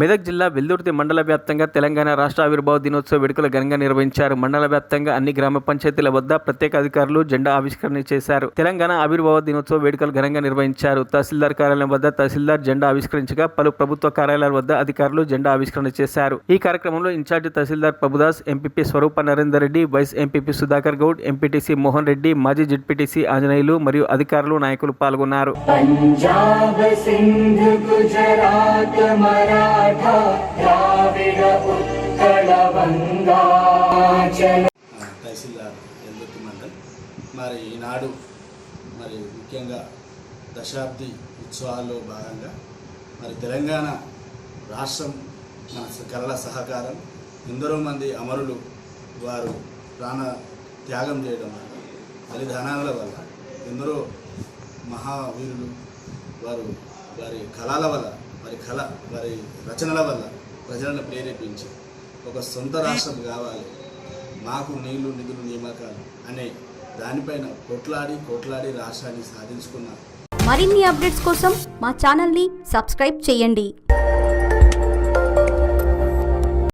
మెదక్ జిల్లా వెల్దుర్తి మండల వ్యాప్తంగా తెలంగాణ రాష్ట్ర ఆవిర్భావ దినోత్సవ వేడుకలు ఘనంగా నిర్వహించారు. మండల వ్యాప్తంగా అన్ని గ్రామ పంచాయతీల వద్ద ప్రత్యేక అధికారులు జెండా ఆవిష్కరణ చేశారు. తెలంగాణ ఆవిర్భావ దినోత్సవ వేడుకలు ఘనంగా నిర్వహించారు. తహసీల్దార్ కార్యాలయం వద్ద తహసీల్దార్ జెండా ఆవిష్కరించగా పలు ప్రభుత్వ కార్యాలయాల వద్ద అధికారులు జెండా ఆవిష్కరణ చేశారు. ఈ కార్యక్రమంలో incharge tahsildar Prabhudas, MPP Swarupa Narender Reddy, vice MPP Sudhakar Goud, MPTC Mohan Reddy, మాజీ జెడ్పీటీసీ ఆంజనేయులు మరియు అధికారులు నాయకులు పాల్గొన్నారు. పంజాబ్, సింధ్, గుజరాత్, మరాఠా, ద్రావిడ, ఉత్కళ, వంగాచల. తహసీల్దార్ వెల్దుర్తి మండల్ మరి ఈనాడు మరి ముఖ్యంగా దశాబ్ది ఉత్సవాల్లో భాగంగా మరి తెలంగాణ రాష్ట్రం మన కళల సహకారం ఎందరో మంది అమరులు వారు ప్రాణ త్యాగం చేయడం వల్ల బలిదానాల వల్ల ఎందరో మహావీరులు వారు వారి కళల వల్ల వారి రచనల వల్ల ప్రజలను ప్రేరేపించి ఒక సొంత రాష్ట్రం కావాలి, మాకు నీళ్లు నిధులు నియామకాలు అనే దానిపైన కొట్లాడి రాష్ట్రాన్ని సాధించుకున్నారు. మరిన్ని అప్డేట్స్ కోసం మా ఛానల్ని సబ్స్క్రైబ్ చేయండి.